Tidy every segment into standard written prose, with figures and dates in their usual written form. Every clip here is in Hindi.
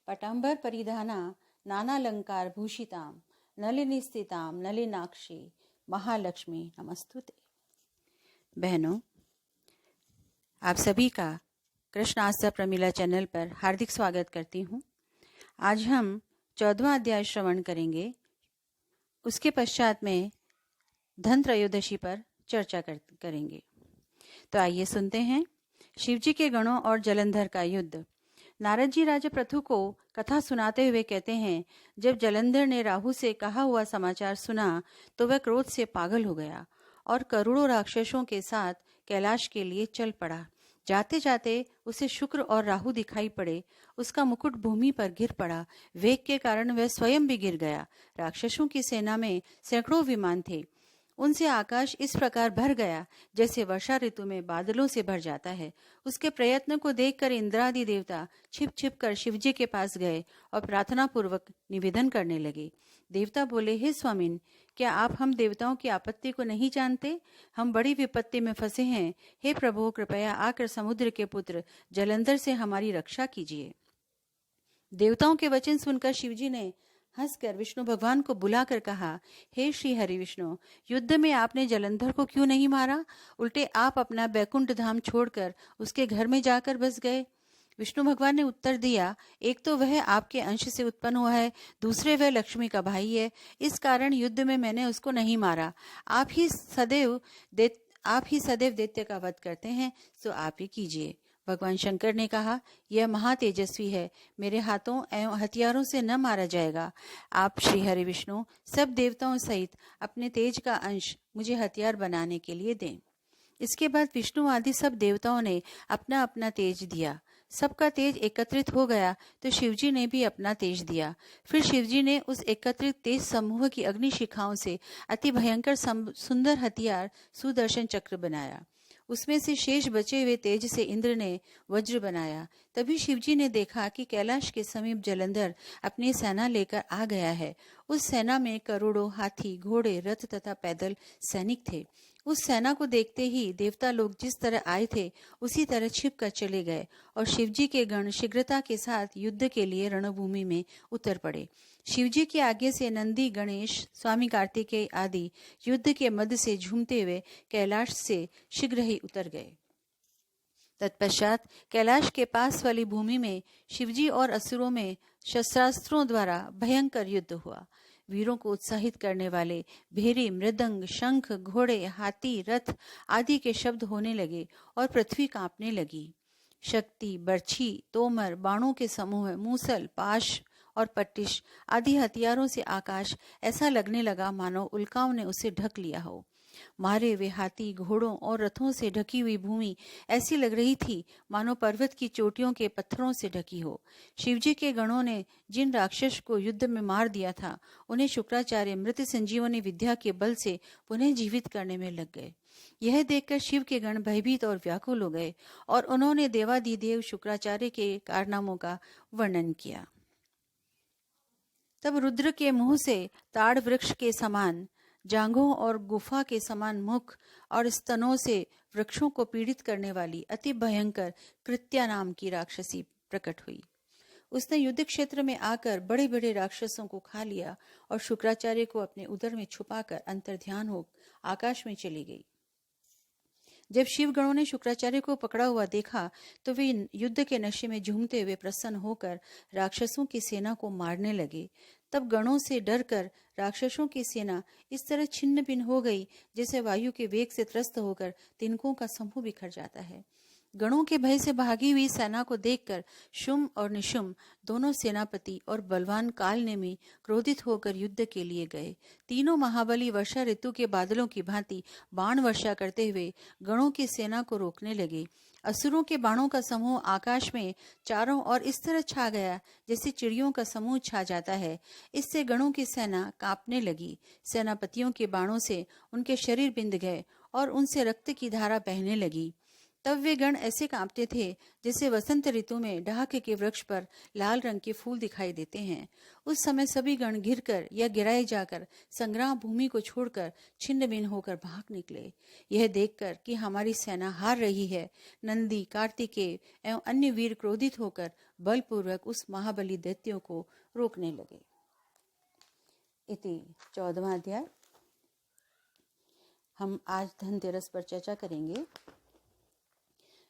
पटांबर परिधाना नानालंकार भूषिताम नलिनीस्थिताम नलिनाक्षी महालक्ष्मी नमस्तुते। बहनों, आप सभी का कृष्ण आस्था प्रमिला चैनल पर हार्दिक स्वागत करती हूँ। आज हम 14वां अध्याय श्रवण करेंगे। उसके पश्चात में धन त्रयोदशी पर चर्चा करेंगे। तो आइए सुनते हैं। शिवजी के गणों और जलंधर का युद्ध। नारद जी राजा पृथु को कथा सुनाते हुए कहते हैं, जब जलंधर ने राहु से कहा हुआ समाचार सुना तो वह क्रोध से पागल हो गया और करोड़ों राक्षसों के साथ कैलाश के लिए चल पड़ा। जाते जाते उसे शुक्र और राहु दिखाई पड़े। उसका मुकुट भूमि पर गिर पड़ा। वेग के कारण वह स्वयं भी गिर गया। राक्षसों की सेना में सैकड़ों विमान थे। उनसे आकाश इस प्रकार भर गया जैसे वर्षा ऋतु में बादलों से भर जाता है। उसके प्रयत्न को देखकर इंद्रादि देवता छिप छिप कर शिवजी के पास गए और प्रार्थना पूर्वक निवेदन करने लगे। देवता बोले, हे स्वामिन, क्या आप हम देवताओं की आपत्ति को नहीं जानते? हम बड़ी विपत्ति में फंसे हैं। हे प्रभु, कृपया आकर समुद्र के पुत्र जलंधर से हमारी रक्षा कीजिए। देवताओं के वचन सुनकर शिवजी ने हंसकर विष्णु भगवान को बुलाकर कहा, हे श्री हरि विष्णु, युद्ध में आपने जलंधर को क्यों नहीं मारा? उल्टे आप अपना बैकुंठ धाम छोड़कर उसके घर में जाकर बस गए। विष्णु भगवान ने उत्तर दिया, एक तो वह आपके अंश से उत्पन्न हुआ है, दूसरे वह लक्ष्मी का भाई है। इस कारण युद्ध में मैंने उसको नहीं मारा। आप ही सदैव दैत्य का वध करते हैं, सो आप ही कीजिए। भगवान शंकर ने कहा, यह महातेजस्वी है, मेरे हाथों एवं हथियारों से न मारा जाएगा। आप श्री हरि विष्णु सब देवताओं सहित अपने तेज का अंश मुझे हथियार बनाने के लिए दें। इसके बाद विष्णु आदि सब देवताओं ने अपना अपना तेज दिया। सबका तेज एकत्रित हो गया तो शिवजी ने भी अपना तेज दिया। फिर शिवजी ने उस एकत्रित तेज समूह की अग्नि शिखाओं से अति भयंकर सुंदर हथियार सुदर्शन चक्र बनाया। उसमें से शेष बचे हुए तेज से इंद्र ने वज्र बनाया। तभी शिवजी ने देखा कि कैलाश के समीप जलंधर अपनी सेना लेकर आ गया है। उस सेना में करोड़ों हाथी, घोड़े, रथ तथा पैदल सैनिक थे। उस सेना को देखते ही देवता लोग जिस तरह आए थे उसी तरह छिप कर चले गए और शिवजी के गण शीघ्रता के साथ युद्ध के लिए रणभूमि में उतर पड़े। शिवजी के आगे से नंदी, गणेश, स्वामी कार्तिकेय आदि युद्ध के मध्य से झूमते हुए कैलाश से शीघ्र ही उतर गए। तत्पश्चात कैलाश के पास वाली भूमि में शिवजी और असुरों में शस्त्रास्त्रों द्वारा भयंकर युद्ध हुआ। वीरों को उत्साहित करने वाले भेरी, मृदंग, शंख, घोड़े, हाथी, रथ आदि के शब्द होने लगे और पृथ्वी कांपने लगी। शक्ति, बर्छी, तोमर, बाणों के समूह, मूसल, पाश और पट्टिश आदि हथियारों से आकाश ऐसा लगने लगा मानो उल्काओं ने उसे ढक लिया हो। मारे हुए हाथी, घोड़ों और रथों से ढकी हुई भूमि ऐसी लग रही थी मानो पर्वत की चोटियों के पत्थरों से ढकी हो। शिवजी के गणों ने जिन राक्षस को युद्ध में मार दिया था उन्हें शुक्राचार्य मृत संजीवनी विद्या के बल से पुनः जीवित करने में लग गए। यह देखकर शिव के गण भयभीत और व्याकुल हो गए और उन्होंने देवादिदेव शुक्राचार्य के कारनामों का वर्णन किया। तब रुद्र के मुंह से ताड़ वृक्ष के समान जांघों और गुफा के समान मुख और स्तनों से वृक्षों को पीड़ित करने वाली अति भयंकर कृत्या नाम की राक्षसी प्रकट हुई। उसने युद्ध क्षेत्र में आकर बड़े बड़े राक्षसों को खा लिया और शुक्राचार्य को अपने उदर में छुपाकर अंतर्ध्यान हो आकाश में चली गई। जब शिवगणों ने शुक्राचार्य को पकड़ा हुआ देखा तो वे युद्ध के नशे में झूमते हुए प्रसन्न होकर राक्षसों की सेना को मारने लगे। तब गणों से डरकर राक्षसों की सेना इस तरह छिन्न भिन्न हो गई जैसे वायु के वेग से त्रस्त होकर तिनकों का समूह बिखर जाता है। गणों के भय से भागी हुई सेना को देखकर शुम्भ और निशुम्भ दोनों सेनापति और बलवान कालनेमी क्रोधित होकर युद्ध के लिए गए। तीनों महाबली वर्षा ऋतु के बादलों की भांति बाण वर्षा करते हुए गणों की सेना को रोकने लगे। असुरों के बाणों का समूह आकाश में चारों ओर इस तरह छा गया जैसे चिड़ियों का समूह छा जाता है। इससे गणों की सेना कांपने लगी। सेनापतियों के बाणों से उनके शरीर बिंध गए और उनसे रक्त की धारा बहने लगी। तब वे गण ऐसे कांपते थे जैसे वसंत ऋतु में डहाके के वृक्ष पर लाल रंग के फूल दिखाई देते हैं। उस समय सभी गण घिरकर या गिराए जाकर संग्राम भूमि को छोड़कर छिन्न भिन्न होकर भाग निकले। यह देखकर कि हमारी सेना हार रही है, नंदी, कार्तिकेय एवं अन्य वीर क्रोधित होकर बलपूर्वक उस महाबली दैत्यों को रोकने लगे। इति 14वां अध्याय। हम आज धनतेरस पर चर्चा करेंगे।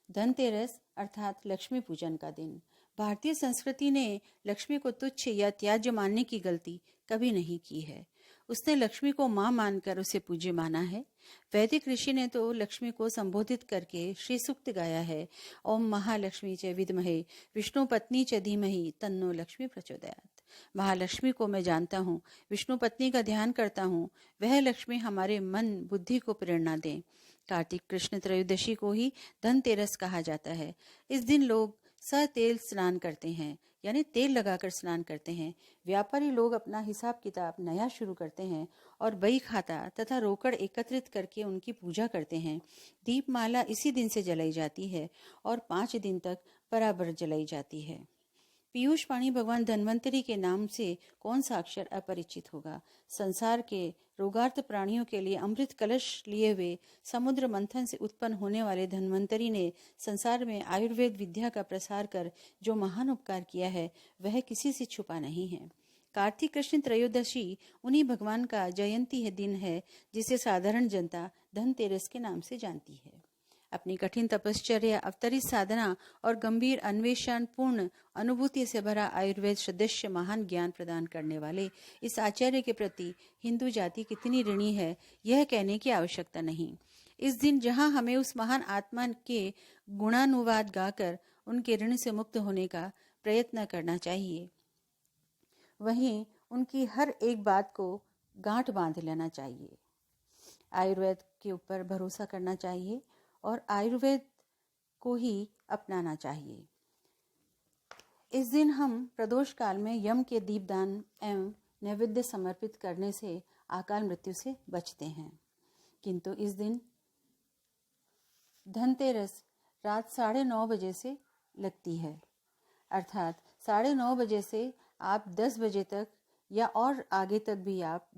धनतेरस अर्थात लक्ष्मी पूजन का दिन। भारतीय संस्कृति ने लक्ष्मी को तुच्छ या त्याज्य मानने की गलती कभी नहीं की है। उसने लक्ष्मी को मां मानकर उसे पूज्य माना है। वैदिक ऋषि ने तो लक्ष्मी को संबोधित करके श्री सूक्त गाया है, ओम महालक्ष्मी च विद्महे विष्णु पत्नी च धीमहि तन्नो लक्ष्मी प्रचोदयात्। महालक्ष्मी को मैं जानता हूँ, विष्णु पत्नी का ध्यान करता हूँ, वह लक्ष्मी हमारे मन बुद्धि को प्रेरणा दें। कार्तिक कृष्ण त्रयोदशी को ही धनतेरस कहा जाता है। इस दिन लोग सतेल स्नान करते हैं, यानी तेल लगाकर स्नान करते हैं। व्यापारी लोग अपना हिसाब किताब नया शुरू करते हैं और बही खाता तथा रोकड़ एकत्रित करके उनकी पूजा करते हैं। दीपमाला इसी दिन से जलाई जाती है और 5 दिन तक बराबर जलाई जाती है। पीयूष पाणी भगवान धन्वंतरी के नाम से कौन सा अक्षर अपरिचित होगा। संसार के रोगार्थ प्राणियों के लिए अमृत कलश लिए हुए समुद्र मंथन से उत्पन्न होने वाले धन्वंतरी ने संसार में आयुर्वेद विद्या का प्रसार कर जो महान उपकार किया है, वह किसी से छुपा नहीं है। कार्तिक कृष्ण त्रयोदशी उन्हीं भगवान का जयंती है दिन है, जिसे साधारण जनता धनतेरस के नाम से जानती है। अपनी कठिन तपश्चर्या, अवतरित साधना और गंभीर अन्वेषण पूर्ण अनुभूति से भरा आयुर्वेद सदृश महान ज्ञान प्रदान करने वाले इस आचार्य के प्रति हिंदू जाति कितनी ऋणी है, यह कहने की आवश्यकता नहीं। इस दिन जहां हमें उस महान आत्मा के गुणानुवाद गाकर उनके ऋण से मुक्त होने का प्रयत्न करना चाहिए, वहीं उनकी हर एक बात को गांठ बांध लेना चाहिए। आयुर्वेद के ऊपर भरोसा करना चाहिए और आयुर्वेद को ही अपनाना चाहिए। इस दिन हम प्रदोष काल में यम के दीपदान एवं नैवेद्य समर्पित करने से अकाल मृत्यु से बचते हैं। किंतु इस दिन धनतेरस रात 9:30 बजे से लगती है, अर्थात 9:30 बजे से आप 10 बजे तक या और आगे तक भी आप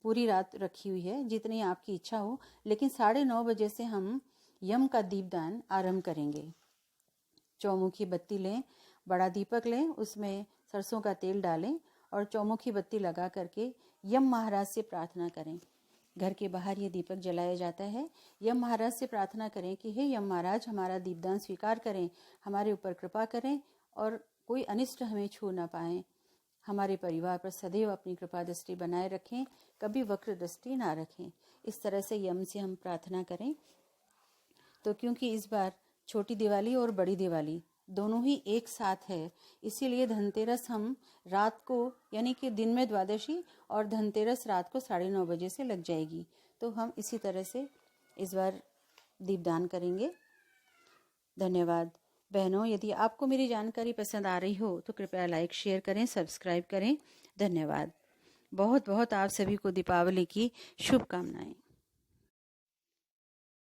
पूरी रात रखी हुई है, जितनी आपकी इच्छा हो, लेकिन 9:30 बजे से हम यम का दीपदान आरंभ करेंगे। चौमुखी बत्ती लें, बड़ा दीपक लें, उसमें सरसों का तेल डालें और चौमुखी बत्ती लगा करके यम महाराज से प्रार्थना करें। घर के बाहर ये दीपक जलाया जाता है। यम महाराज से प्रार्थना करें कि हे यम महाराज, हमारा दीपदान स्वीकार करें, हमारे ऊपर कृपा करें और कोई अनिष्ट हमें छू ना पाए। हमारे परिवार पर सदैव अपनी कृपा दृष्टि बनाए रखें, कभी वक्र दृष्टि ना रखें। इस तरह से यम से हम प्रार्थना करें। तो क्योंकि इस बार छोटी दिवाली और बड़ी दिवाली दोनों ही एक साथ है, इसीलिए धनतेरस हम रात को, यानी कि दिन में द्वादशी और धनतेरस रात को 9:30 बजे से लग जाएगी। तो हम इसी तरह से इस बार दीपदान करेंगे। धन्यवाद बहनों। यदि आपको मेरी जानकारी पसंद आ रही हो तो कृपया लाइक, शेयर करें, सब्सक्राइब करें। धन्यवाद। बहुत बहुत आप सभी को दीपावली की शुभकामनाएं।